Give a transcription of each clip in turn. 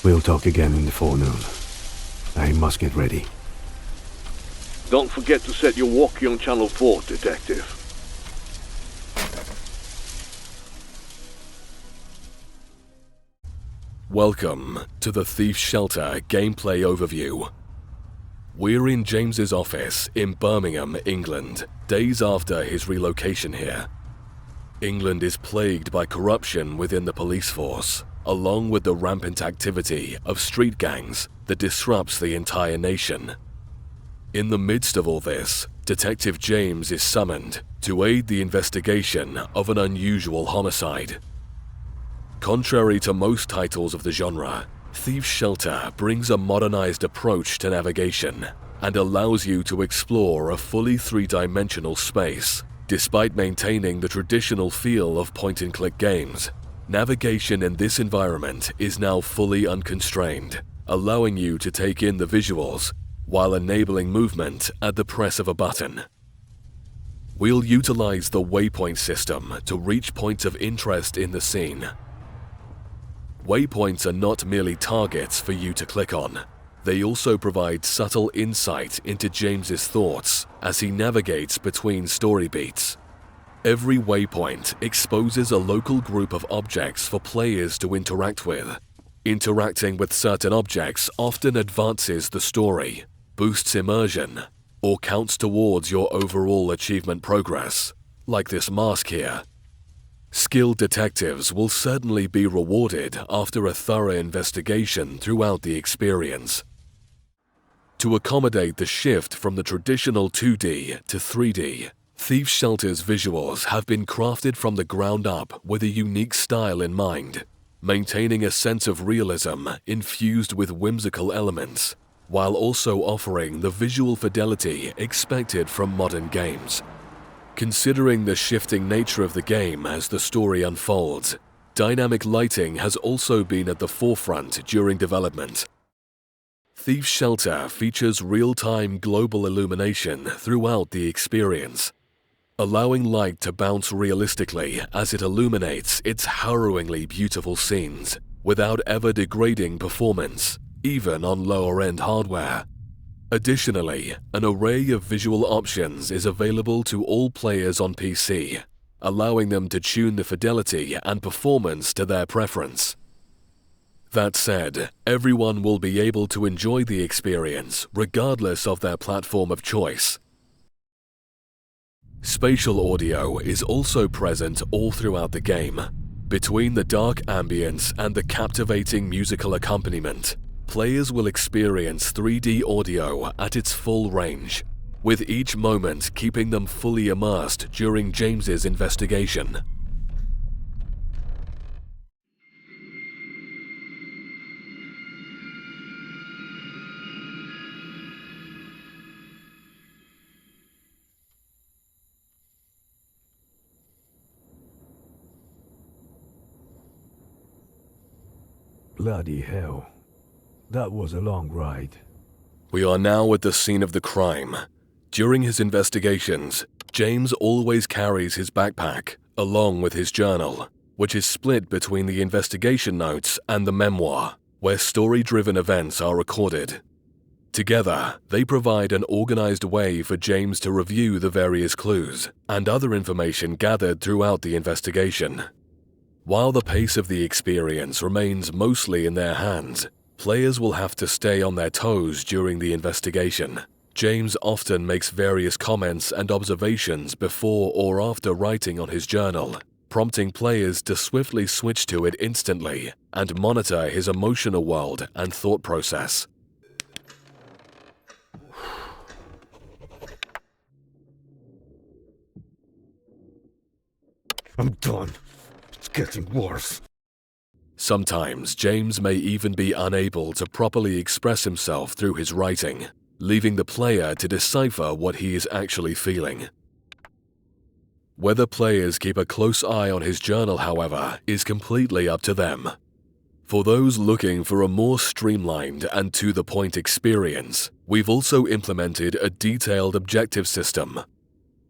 We'll talk again in the forenoon. I must get ready. Don't forget to set your walkie on Channel 4, Detective. Welcome to the Thief's Shelter gameplay overview. We're in James's office in Birmingham, England, days after his relocation here. England is plagued by corruption within the police force, along with the rampant activity of street gangs that disrupts the entire nation. In the midst of all this, Detective James is summoned to aid the investigation of an unusual homicide. Contrary to most titles of the genre, Thief's Shelter brings a modernized approach to navigation and allows you to explore a fully three-dimensional space. Despite maintaining the traditional feel of point-and-click games, navigation in this environment is now fully unconstrained, allowing you to take in the visuals while enabling movement at the press of a button. We'll utilize the waypoint system to reach points of interest in the scene. Waypoints are not merely targets for you to click on. They also provide subtle insight into James's thoughts as he navigates between story beats. Every waypoint exposes a local group of objects for players to interact with. Interacting with certain objects often advances the story, boosts immersion, or counts towards your overall achievement progress, like this mask here. Skilled detectives will certainly be rewarded after a thorough investigation throughout the experience. To accommodate the shift from the traditional 2D to 3D, Thief's Shelter's visuals have been crafted from the ground up with a unique style in mind, maintaining a sense of realism infused with whimsical elements, while also offering the visual fidelity expected from modern games. Considering the shifting nature of the game as the story unfolds, dynamic lighting has also been at the forefront during development. Thief's Shelter features real-time global illumination throughout the experience, allowing light to bounce realistically as it illuminates its harrowingly beautiful scenes without ever degrading performance, even on lower-end hardware. Additionally, an array of visual options is available to all players on PC, allowing them to tune the fidelity and performance to their preference. That said, everyone will be able to enjoy the experience regardless of their platform of choice. Spatial audio is also present all throughout the game. Between the dark ambience and the captivating musical accompaniment, players will experience 3D audio at its full range, with each moment keeping them fully immersed during James's investigation. Bloody hell. That was a long ride. We are now at the scene of the crime. During his investigations, James always carries his backpack, along with his journal, which is split between the investigation notes and the memoir, where story-driven events are recorded. Together, they provide an organized way for James to review the various clues and other information gathered throughout the investigation. While the pace of the experience remains mostly in their hands, players will have to stay on their toes during the investigation. James often makes various comments and observations before or after writing on his journal, prompting players to swiftly switch to it instantly and monitor his emotional world and thought process. I'm done. It's getting worse. Sometimes James may even be unable to properly express himself through his writing, leaving the player to decipher what he is actually feeling. Whether players keep a close eye on his journal, however, is completely up to them. For those looking for a more streamlined and to-the-point experience, we've also implemented a detailed objective system.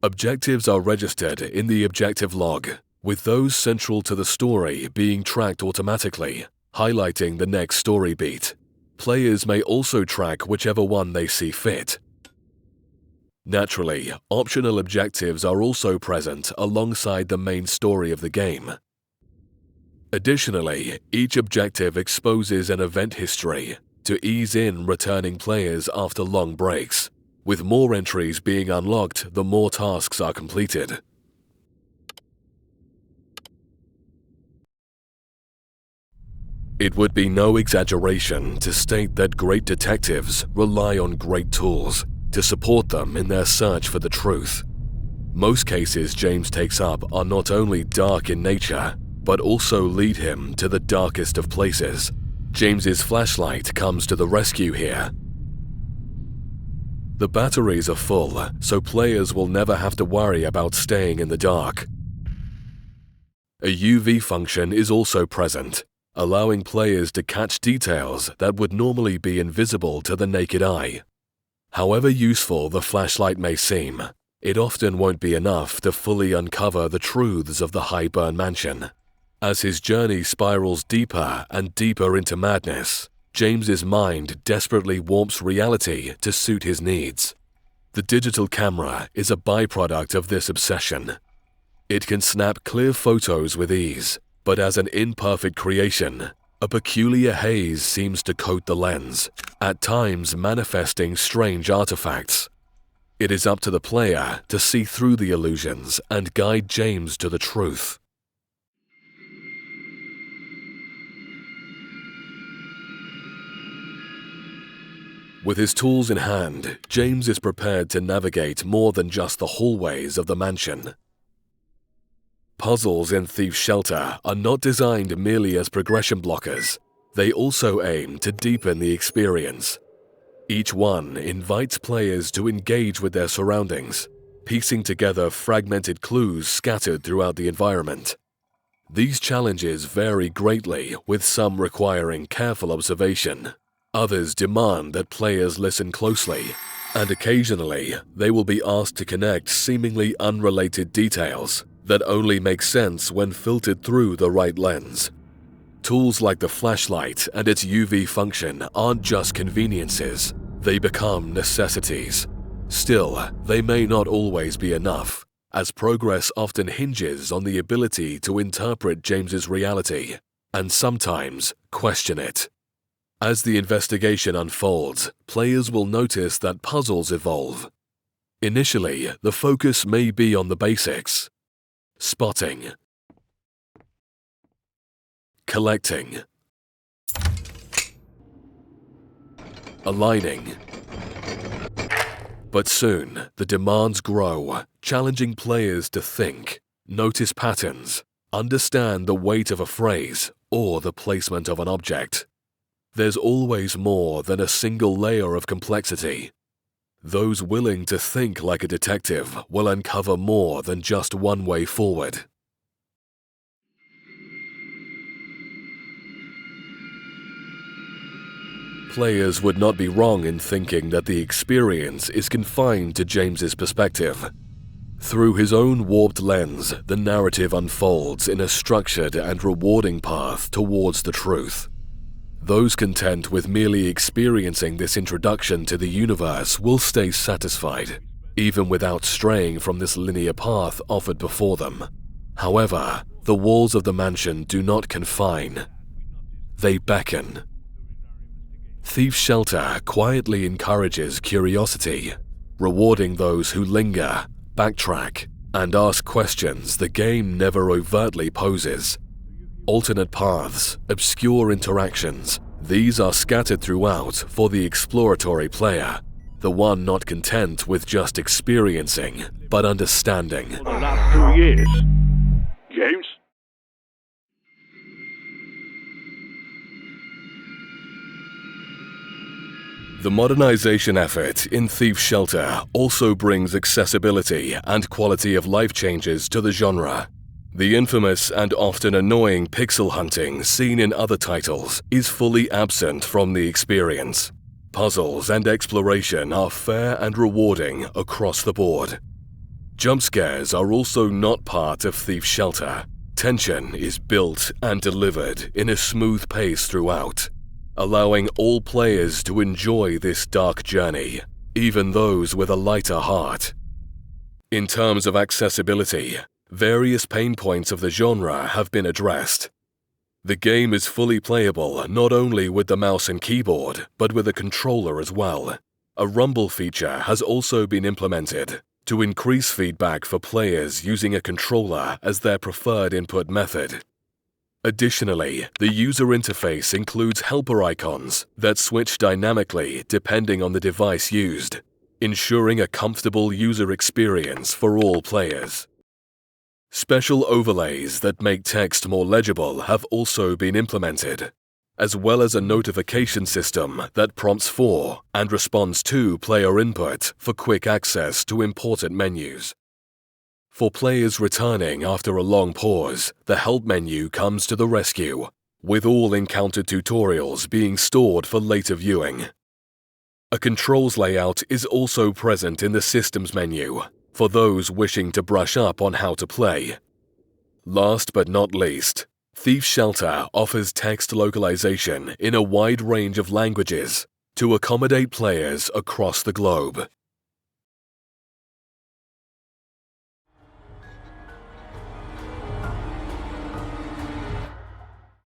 Objectives are registered in the objective log, with those central to the story being tracked automatically, highlighting the next story beat. Players may also track whichever one they see fit. Naturally, optional objectives are also present alongside the main story of the game. Additionally, each objective exposes an event history to ease in returning players after long breaks, with more entries being unlocked the more tasks are completed. It would be no exaggeration to state that great detectives rely on great tools to support them in their search for the truth. Most cases James takes up are not only dark in nature, but also lead him to the darkest of places. James's flashlight comes to the rescue here. The batteries are full, so players will never have to worry about staying in the dark. A UV function is also present, allowing players to catch details that would normally be invisible to the naked eye. However useful the flashlight may seem, it often won't be enough to fully uncover the truths of the Highburn mansion. As his journey spirals deeper and deeper into madness, James's mind desperately warps reality to suit his needs. The digital camera is a byproduct of this obsession. It can snap clear photos with ease, but as an imperfect creation, a peculiar haze seems to coat the lens, at times manifesting strange artifacts. It is up to the player to see through the illusions and guide James to the truth. With his tools in hand, James is prepared to navigate more than just the hallways of the mansion. Puzzles in Thief's Shelter are not designed merely as progression blockers. They also aim to deepen the experience. Each one invites players to engage with their surroundings, piecing together fragmented clues scattered throughout the environment. These challenges vary greatly, with some requiring careful observation. Others demand that players listen closely, and occasionally they will be asked to connect seemingly unrelated details that only make sense when filtered through the right lens. Tools like the flashlight and its UV function aren't just conveniences, they become necessities. Still, they may not always be enough, as progress often hinges on the ability to interpret James's reality, and sometimes question it. As the investigation unfolds, players will notice that puzzles evolve. Initially, the focus may be on the basics: spotting, collecting, aligning. But soon, the demands grow, challenging players to think, notice patterns, understand the weight of a phrase or the placement of an object. There's always more than a single layer of complexity. Those willing to think like a detective will uncover more than just one way forward. Players would not be wrong in thinking that the experience is confined to James's perspective. Through his own warped lens, the narrative unfolds in a structured and rewarding path towards the truth. Those content with merely experiencing this introduction to the universe will stay satisfied, even without straying from this linear path offered before them. However, the walls of the mansion do not confine. They beckon. Thief's Shelter quietly encourages curiosity, rewarding those who linger, backtrack, and ask questions the game never overtly poses. Alternate paths, obscure interactions, these are scattered throughout for the exploratory player, the one not content with just experiencing, but understanding. For the last 2 years. James? The modernization effort in Thief's Shelter also brings accessibility and quality of life changes to the genre. The infamous and often annoying pixel hunting seen in other titles is fully absent from the experience. Puzzles and exploration are fair and rewarding across the board. Jump scares are also not part of Thief's Shelter, Tension is built and delivered in a smooth pace throughout, allowing all players to enjoy this dark journey, even those with a lighter heart. In terms of accessibility, various pain points of the genre have been addressed. The game is fully playable not only with the mouse and keyboard, but with a controller as well. A rumble feature has also been implemented to increase feedback for players using a controller as their preferred input method. Additionally, the user interface includes helper icons that switch dynamically depending on the device used, ensuring a comfortable user experience for all players. Special overlays that make text more legible have also been implemented, as well as a notification system that prompts for and responds to player input for quick access to important menus. For players returning after a long pause, the help menu comes to the rescue, with all encountered tutorials being stored for later viewing. A controls layout is also present in the Systems menu, for those wishing to brush up on how to play. Last but not least, Thief's Shelter offers text localization in a wide range of languages to accommodate players across the globe.